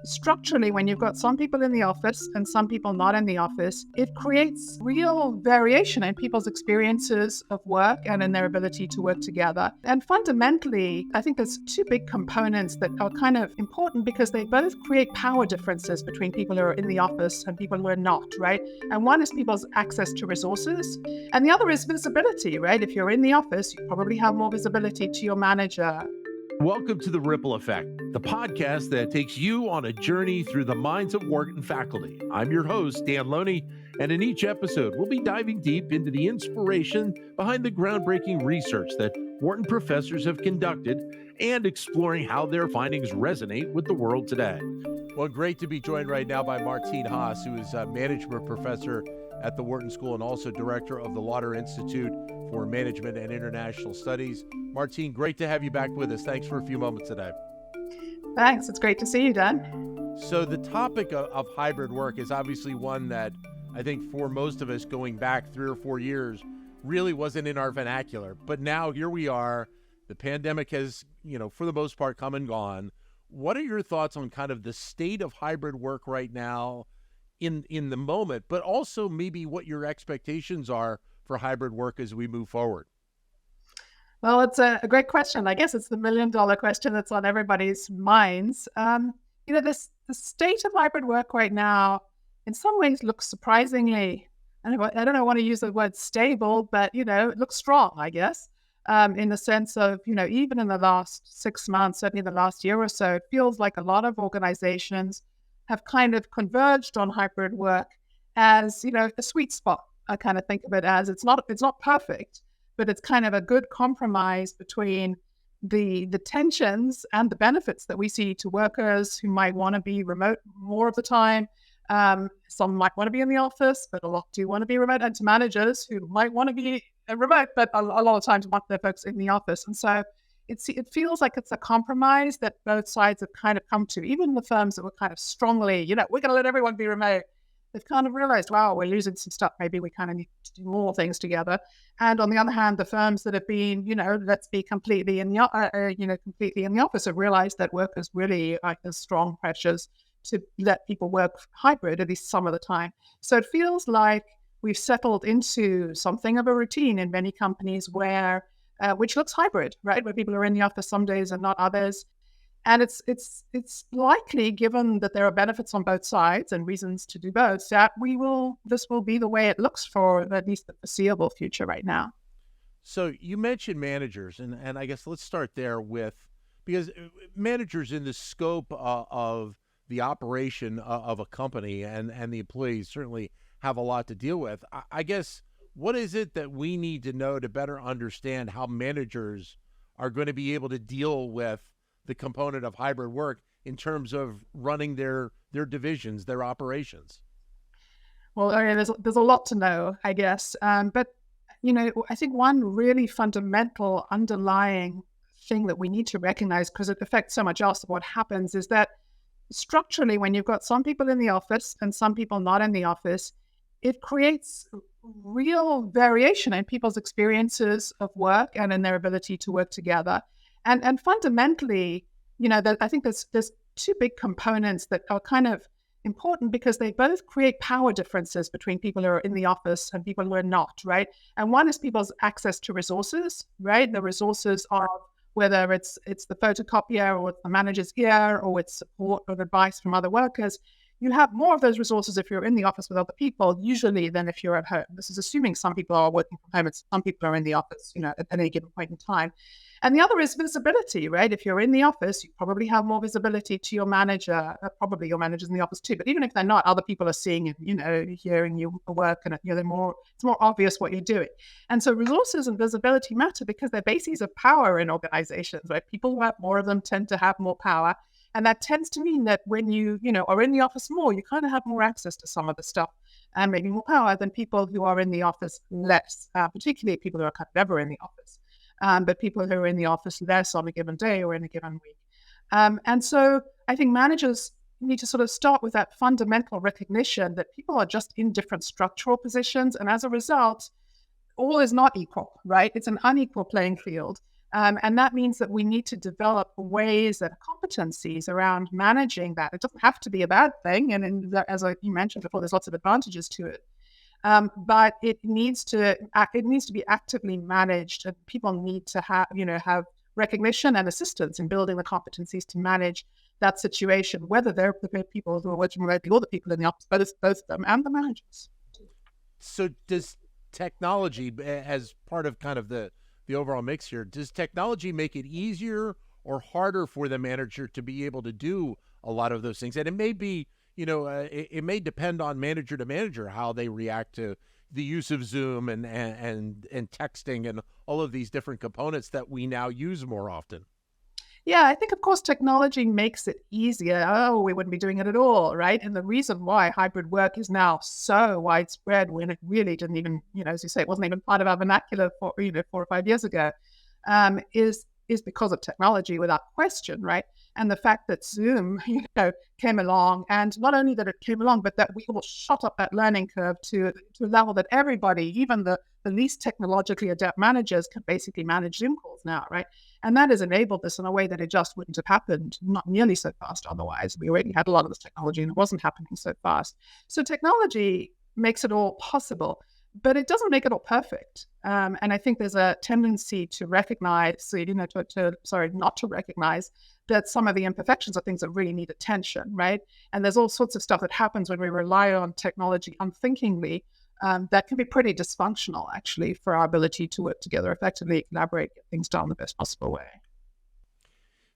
structurally, when you've got some people in the office and some people not in the office, it creates real variation in people's experiences of work and in their ability to work together. And fundamentally, I think there's two big components that are kind of important because they both create power differences between people who are in the office and people who are not, right? And one is people's access to resources, and the other is visibility, right? If you're in the office, you probably have more visibility to your manager. Welcome to The Ripple Effect, the podcast that takes you on a journey through the minds of Wharton faculty. I'm your host, Dan Loney, and in each episode, we'll be diving deep into the inspiration behind the groundbreaking research that Wharton professors have conducted and exploring how their findings resonate with the world today. Well, great to be joined right now by Martine Haas, who is a management professor at the Wharton School and also director of the Lauder Institute for Management and International Studies. Martine, great to have you back with us. Thanks for a few moments today. Thanks. It's great to see you, Dan. So the topic of hybrid work is obviously one that I think for most of us going back 3 or 4 years really wasn't in our vernacular. But now here we are. The pandemic has, for the most part come and gone. What are your thoughts on kind of the state of hybrid work right now in the moment, but also maybe what your expectations are for hybrid work as we move forward? Well, it's a great question. I guess it's the million-dollar question that's on everybody's minds. The state of hybrid work right now, in some ways, looks surprisingly, I don't know, I want to use the word stable, but, it looks strong, I guess, in the sense of, even in the last 6 months, certainly the last year or so, it feels like a lot of organizations have kind of converged on hybrid work as, a sweet spot. I kind of think of it as it's not perfect, but it's kind of a good compromise between the tensions and the benefits that we see to workers who might want to be remote more of the time. Some might want to be in the office, but a lot do want to be remote, and to managers who might want to be remote, but a lot of times want their folks in the office. And so it feels like it's a compromise that both sides have kind of come to. Even the firms that were kind of strongly, we're going to let everyone be remote, they've kind of realized, wow, we're losing some stuff. Maybe we kind of need to do more things together. And on the other hand, the firms that have been, let's be completely in the office have realized that workers really like there's strong pressures to let people work hybrid at least some of the time. So it feels like we've settled into something of a routine in many companies where, which looks hybrid, right? Where people are in the office some days and not others. And it's likely, given that there are benefits on both sides and reasons to do both, that this will be the way it looks for at least the foreseeable future right now. So you mentioned managers, and I guess let's start there because managers in the scope of the operation of a company and the employees certainly have a lot to deal with. I guess, what is it that we need to know to better understand how managers are going to be able to deal with the component of hybrid work in terms of running their divisions, their operations? Well, there's a lot to know, I guess. But, I think one really fundamental underlying thing that we need to recognize, because it affects so much else of what happens, is that structurally, when you've got some people in the office and some people not in the office, it creates real variation in people's experiences of work and in their ability to work together. And fundamentally, I think there's two big components that are kind of important because they both create power differences between people who are in the office and people who are not, right? And one is people's access to resources, right? The resources are whether it's the photocopier or the manager's ear or it's support or advice from other workers. You have more of those resources if you're in the office with other people, usually, than if you're at home. This is assuming some people are working from home and some people are in the office, at any given point in time. And the other is visibility, right? If you're in the office, you probably have more visibility to your manager. Probably your manager's in the office too, but even if they're not, other people are seeing and, hearing your work, and it's more obvious what you're doing. And so resources and visibility matter because they're bases of power in organizations, right? People who have more of them tend to have more power. And that tends to mean that when you, are in the office more, you kind of have more access to some of the stuff and maybe more power than people who are in the office less, particularly people who are kind of never in the office. But people who are in the office less on a given day or in a given week. And so I think managers need to sort of start with that fundamental recognition that people are just in different structural positions. And as a result, all is not equal, right? It's an unequal playing field. And that means that we need to develop ways and competencies around managing that. It doesn't have to be a bad thing. And as you mentioned before, there's lots of advantages to it. But it needs to be actively managed, and people need to have recognition and assistance in building the competencies to manage that situation, whether they're the people who are working remotely or the people in the office, both of them, and the managers. So does technology, as part of kind of the overall mix here, does technology make it easier or harder for the manager to be able to do a lot of those things? And it may be, it may depend on manager to manager how they react to the use of Zoom and texting and all of these different components that we now use more often. Yeah, I think, of course, technology makes it easier. Oh, we wouldn't be doing it at all, right? And the reason why hybrid work is now so widespread, when it really didn't even, as you say, it wasn't even part of our vernacular for 4 or 5 years ago, is because of technology, without question, right? And the fact that Zoom, came along, and not only that it came along, but that we all shot up that learning curve to a level that everybody, even the least technologically adept managers, can basically manage Zoom calls now, right? And that has enabled this in a way that it just wouldn't have happened, not nearly so fast otherwise. We already had a lot of this technology and it wasn't happening so fast. So technology makes it all possible, but it doesn't make it all perfect. And I think there's a tendency to recognize, not to recognize that some of the imperfections are things that really need attention, right? And there's all sorts of stuff that happens when we rely on technology unthinkingly, that can be pretty dysfunctional, actually, for our ability to work together effectively, collaborate, get things done the best possible way.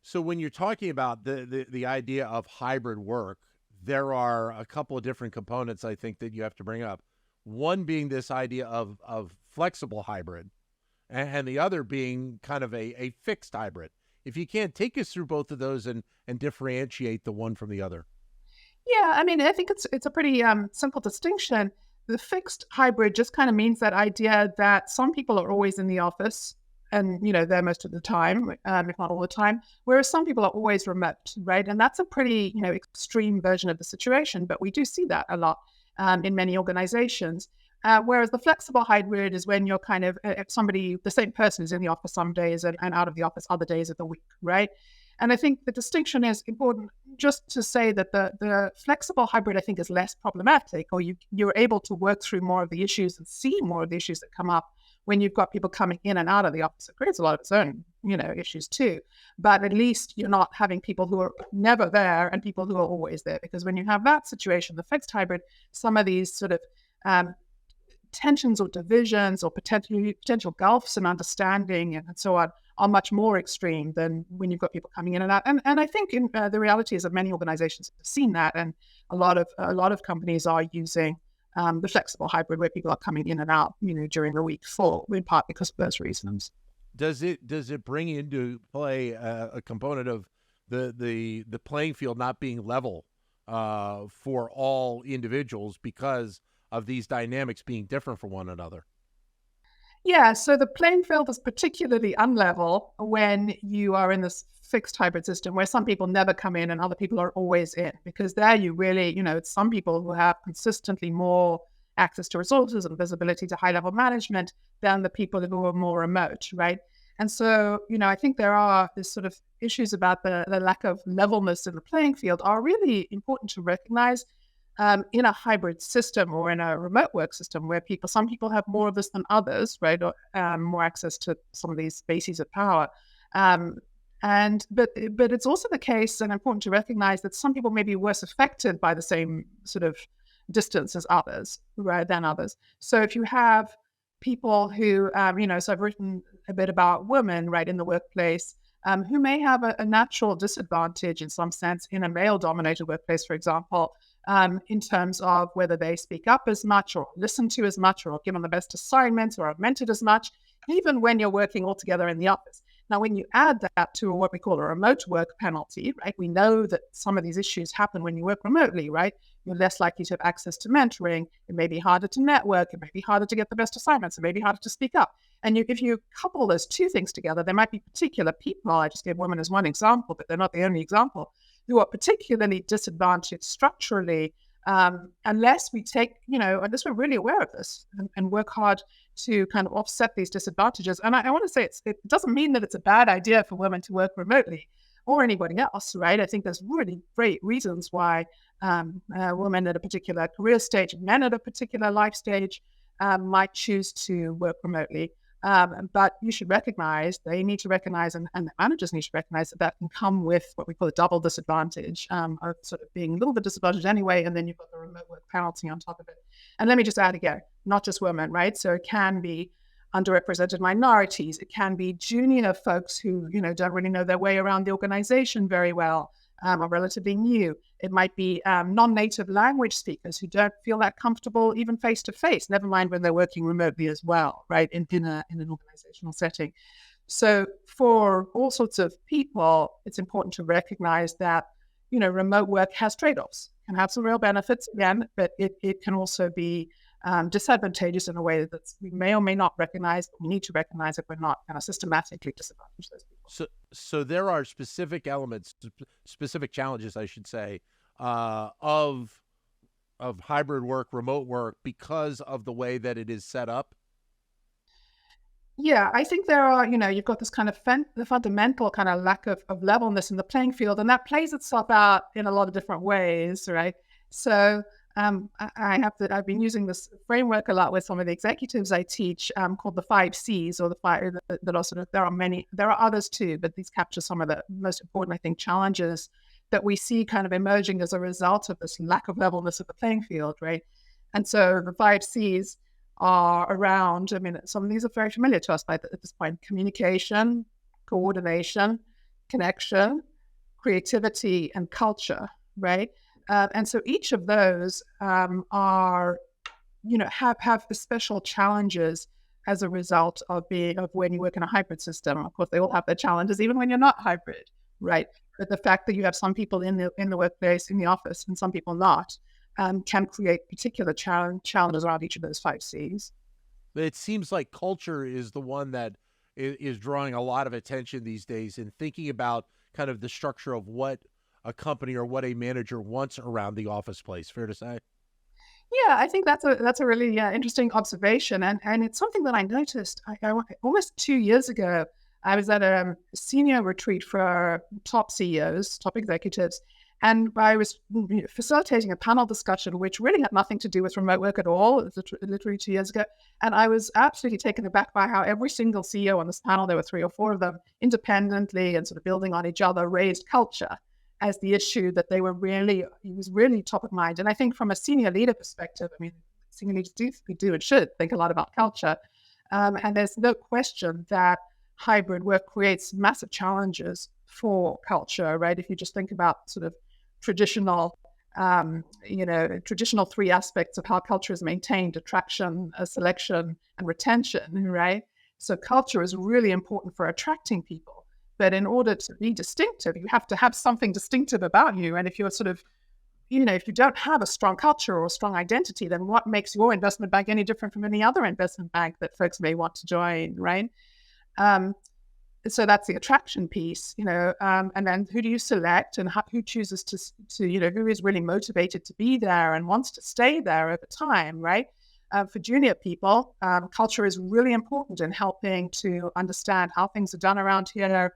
So when you're talking about the idea of hybrid work, there are a couple of different components I think that you have to bring up. One being this idea of flexible hybrid, and the other being kind of a fixed hybrid. If you can, take us through both of those and differentiate the one from the other. Yeah, I mean, I think it's a pretty simple distinction. The fixed hybrid just kind of means that idea that some people are always in the office and, there most of the time, if not all the time, whereas some people are always remote, right? And that's a pretty, extreme version of the situation, but we do see that a lot in many organizations. Whereas the flexible hybrid is when you're kind of the same person is in the office some days and out of the office other days of the week, right? And I think the distinction is important just to say that the flexible hybrid, I think, is less problematic, or you're able to work through more of the issues and see more of the issues that come up when you've got people coming in and out of the office. It creates a lot of its own, issues too. But at least you're not having people who are never there and people who are always there. Because when you have that situation, the fixed hybrid, some of these sort of tensions or divisions or potential gulfs in understanding and so on are much more extreme than when you've got people coming in and out. And I think the reality is that many organizations have seen that, and a lot of companies are using the flexible hybrid where people are coming in and out, during the week, in part because of those reasons. Does it bring into play a component of the playing field not being level for all individuals because of these dynamics being different from one another? Yeah, so the playing field is particularly unlevel when you are in this fixed hybrid system where some people never come in and other people are always in, because there you really, it's some people who have consistently more access to resources and visibility to high-level management than the people who are more remote, right? And so, I think there are these sort of issues about the lack of levelness in the playing field are really important to recognize in a hybrid system or in a remote work system where some people have more of this than others, right? Or more access to some of these spaces of power. But it's also the case, and important to recognize, that some people may be worse affected by the same sort of distance as others, right, than others. So if you have people who, so I've written a bit about women, right, in the workplace, who may have a natural disadvantage in some sense in a male-dominated workplace, for example, in terms of whether they speak up as much or listen to as much or are given the best assignments or are mentored as much, even when you're working all together in the office. Now, when you add that to what we call a remote work penalty, right, we know that some of these issues happen when you work remotely, right? You're less likely to have access to mentoring. It may be harder to network. It may be harder to get the best assignments. It may be harder to speak up. And if you couple those two things together, there might be particular people, I just gave women as one example, but they're not the only example, who are particularly disadvantaged structurally unless we take, unless we're really aware of this and work hard to kind of offset these disadvantages. And I want to say it doesn't mean that it's a bad idea for women to work remotely or anybody else, right? I think there's really great reasons why women at a particular career stage, men at a particular life stage might choose to work remotely. But you should recognize, they need to recognize, and the managers need to recognize that can come with what we call a double disadvantage of sort of being a little bit disadvantaged anyway, and then you've got the remote work penalty on top of it. And let me just add again, not just women, right? So it can be underrepresented minorities. It can be junior folks who, don't really know their way around the organization very well, are relatively new. It might be non-native language speakers who don't feel that comfortable even face-to-face, never mind when they're working remotely as well, right, in an organizational setting. So for all sorts of people, it's important to recognize that, remote work has trade-offs, can have some real benefits, again, but it can also be disadvantageous in a way that we may or may not recognize, but we need to recognize if we're not kind of systematically disadvantage those people. So there are specific elements, specific challenges, I should say, of hybrid work, remote work, because of the way that it is set up. Yeah, I think there are, you've got this kind of the fundamental kind of lack of levelness in the playing field, and that plays itself out in a lot of different ways, right? So I've been using this framework a lot with some of the executives I teach, called the 5 C's, or the five that are sort of, there are others too, but these capture some of the most important, I think, challenges that we see kind of emerging as a result of this lack of levelness of the playing field, right? And so the 5 C's are around, some of these are very familiar to us at this point: communication, coordination, connection, creativity, and culture, right? And so each of those are, have special challenges as a result of when you work in a hybrid system. Of course, they all have their challenges, even when you're not hybrid, right? But the fact that you have some people in the workplace, in the office, and some people not, can create particular challenges around each of those 5 C's. But it seems like culture is the one that is drawing a lot of attention these days, in thinking about kind of the structure of what a company or what a manager wants around the office place. Fair to say? Yeah, I think that's a really interesting observation, and it's something that I noticed. Almost 2 years ago, I was at a senior retreat for top CEOs, top executives, and I was facilitating a panel discussion which really had nothing to do with remote work at all. It was literally 2 years ago, and I was absolutely taken aback by how every single CEO on this panel, there were 3 or 4 of them, independently and sort of building on each other, raised culture as the issue that it was really top of mind. And I think from a senior leader perspective, senior leaders do and should think a lot about culture. And there's no question that hybrid work creates massive challenges for culture, right? If you just think about sort of traditional 3 aspects of how culture is maintained: attraction, selection, and retention, right? So culture is really important for attracting people. But in order to be distinctive, you have to have something distinctive about you. And if you're sort of, if you don't have a strong culture or a strong identity, then what makes your investment bank any different from any other investment bank that folks may want to join, right? So that's the attraction piece, and then who do you select, and who chooses to who is really motivated to be there and wants to stay there over time, right? For junior people, culture is really important in helping to understand how things are done around here,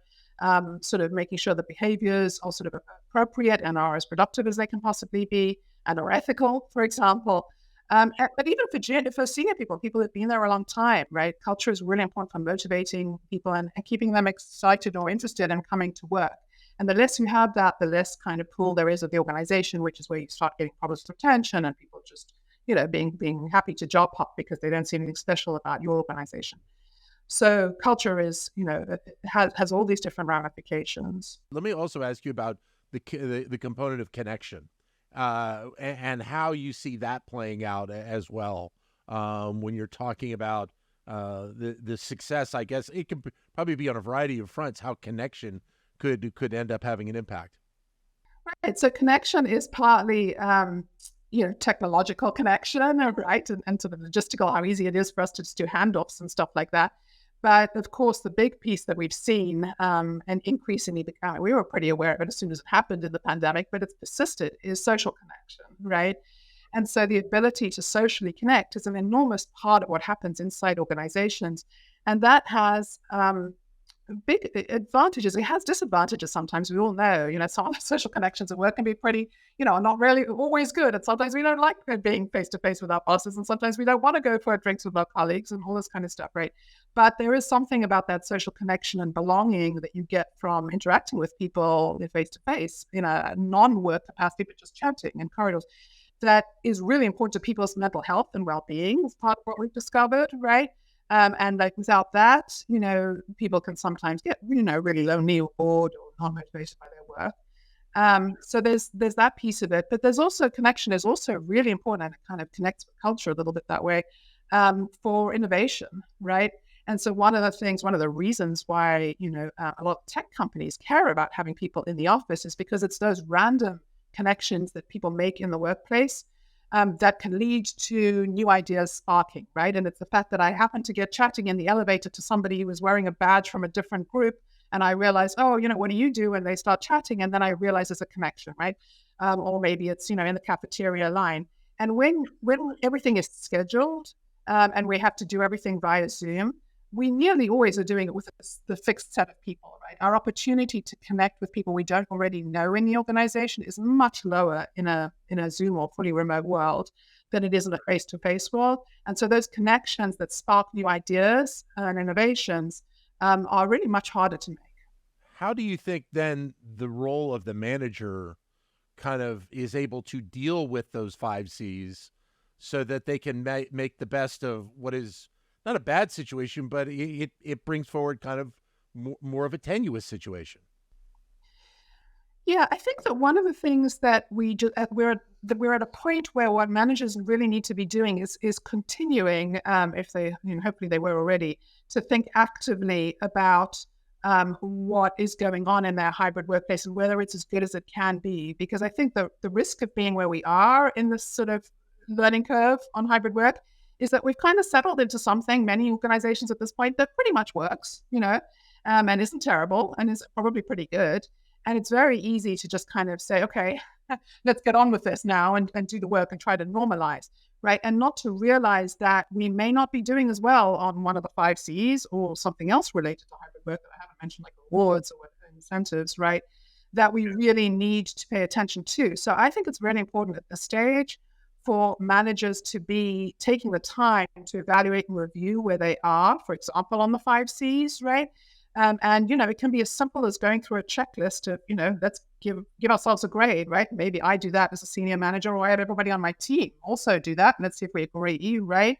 sort of making sure the behaviors are sort of appropriate and are as productive as they can possibly be and are ethical, for example. But even for senior people who've been there a long time, right? Culture is really important for motivating people and keeping them excited or interested in coming to work. And the less you have that, the less kind of pool there is of the organization, which is where you start getting problems with retention and people just, being happy to job hop because they don't see anything special about your organization. So culture is, has all these different ramifications. Let me also ask you about the component of connection, and how you see that playing out as well, when you're talking about the success. I guess it could probably be on a variety of fronts how connection could end up having an impact. Right. So connection is partly technological connection, right, and sort of logistical, how easy it is for us to just do handoffs and stuff like that. But of course, the big piece that we've seen and increasingly become, we were pretty aware of it as soon as it happened in the pandemic, but it's persisted, is social connection, right? And so the ability to socially connect is an enormous part of what happens inside organizations. And that has big advantages. It has disadvantages sometimes. We all know, some of the social connections at work can be pretty, not really always good. And sometimes we don't like being face to face with our bosses. And sometimes we don't want to go for drinks with our colleagues and all this kind of stuff, right? But there is something about that social connection and belonging that you get from interacting with people face to face in a non-work capacity, but just chatting in corridors. That is really important to people's mental health and well-being. It's part of what we've discovered, right? And like without that, people can sometimes get, really lonely or bored or not motivated by their work. So there's that piece of it, but there's also connection is also really important, and it kind of connects with culture a little bit that way for innovation, right? And so one of the reasons why, a lot of tech companies care about having people in the office is because it's those random connections that people make in the workplace that can lead to new ideas sparking, right? And it's the fact that I happened to get chatting in the elevator to somebody who was wearing a badge from a different group, and I realized, oh, what do you do? And they start chatting, and then I realize there's a connection, right? Or maybe it's, in the cafeteria line. And when everything is scheduled and we have to do everything via Zoom, we nearly always are doing it with the fixed set of people, right? Our opportunity to connect with people we don't already know in the organization is much lower in a Zoom or fully remote world than it is in a face-to-face world. And so those connections that spark new ideas and innovations are really much harder to make. How do you think then the role of the manager kind of is able to deal with those 5 C's so that they can make the best of what is not a bad situation, but it brings forward kind of more of a tenuous situation? Yeah, I think that one of the things that we're at a point where what managers really need to be doing is continuing, if they, hopefully they were already, to think actively about what is going on in their hybrid workplace and whether it's as good as it can be. Because I think the risk of being where we are in this sort of learning curve on hybrid work is that we've kind of settled into something, many organizations at this point, that pretty much works, and isn't terrible and is probably pretty good. And it's very easy to just kind of say, okay, let's get on with this now and do the work and try to normalize, right? And not to realize that we may not be doing as well on one of the 5 C's or something else related to hybrid work that I haven't mentioned, like rewards or incentives, right? That we really need to pay attention to. So I think it's really important at this stage for managers to be taking the time to evaluate and review where they are, for example, on the 5 C's, right? And, it can be as simple as going through a checklist of, let's give ourselves a grade, right? Maybe I do that as a senior manager, or I have everybody on my team also do that. And let's see if we agree, right?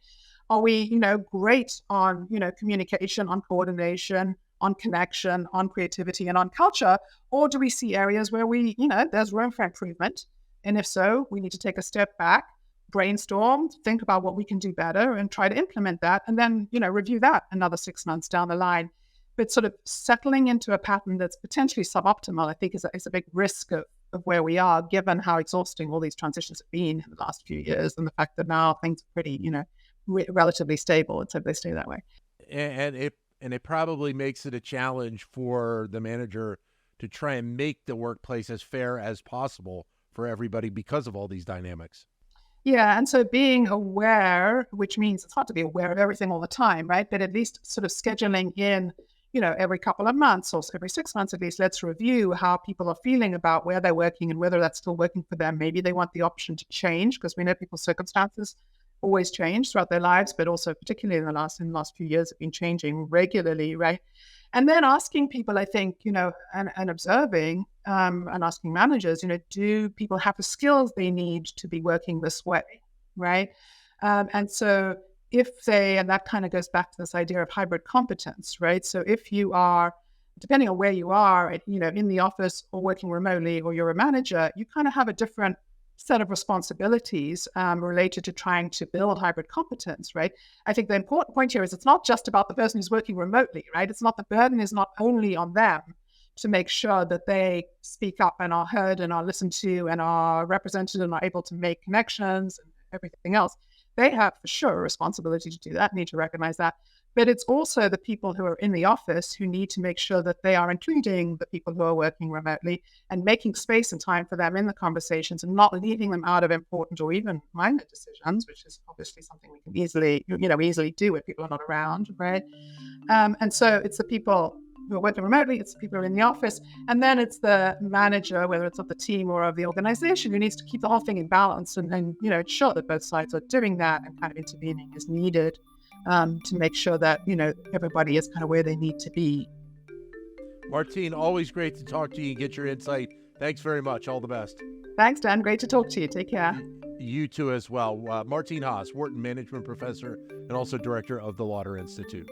Are we, great on, communication, on coordination, on connection, on creativity, and on culture? Or do we see areas where we, there's room for improvement? And if so, we need to take a step back, brainstorm, think about what we can do better and try to implement that. And then, review that another 6 months down the line. But sort of settling into a pattern that's potentially suboptimal, I think is a big risk of where we are, given how exhausting all these transitions have been in the last few years and the fact that now things are pretty, relatively stable. And so they stay that way. And it probably makes it a challenge for the manager to try and make the workplace as fair as possible for everybody because of all these dynamics. Yeah, and so being aware, which means it's hard to be aware of everything all the time, right? But at least sort of scheduling in, every couple of months or every 6 months at least, let's review how people are feeling about where they're working and whether that's still working for them. Maybe they want the option to change, because we know people's circumstances always change throughout their lives, but also particularly in the last few years have been changing regularly, right? And then asking people, I think, and observing and asking managers, do people have the skills they need to be working this way, right? And so and that kind of goes back to this idea of hybrid competence, right? So if you are, depending on where you are, in the office or working remotely, or you're a manager, you kind of have a different set of responsibilities related to trying to build hybrid competence, right? I think the important point here is it's not just about the person who's working remotely, right? It's not, the burden is not only on them to make sure that they speak up and are heard and are listened to and are represented and are able to make connections and everything else. They have for sure a responsibility to do that, need to recognize that. But it's also the people who are in the office who need to make sure that they are including the people who are working remotely and making space and time for them in the conversations and not leaving them out of important or even minor decisions, which is obviously something we can easily do when people are not around, right? And so it's the people who are working remotely, it's the people who are in the office, and then it's the manager, whether it's of the team or of the organization, who needs to keep the whole thing in balance and ensure that both sides are doing that and kind of intervening as needed. To make sure that, everybody is kind of where they need to be. Martine, always great to talk to you and get your insight. Thanks very much. All the best. Thanks, Dan. Great to talk to you. Take care. You too as well. Martine Haas, Wharton Management Professor and also Director of the Lauder Institute.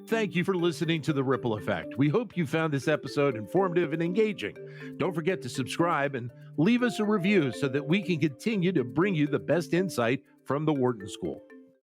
Thank you for listening to The Ripple Effect. We hope you found this episode informative and engaging. Don't forget to subscribe and leave us a review so that we can continue to bring you the best insight from the Wharton School.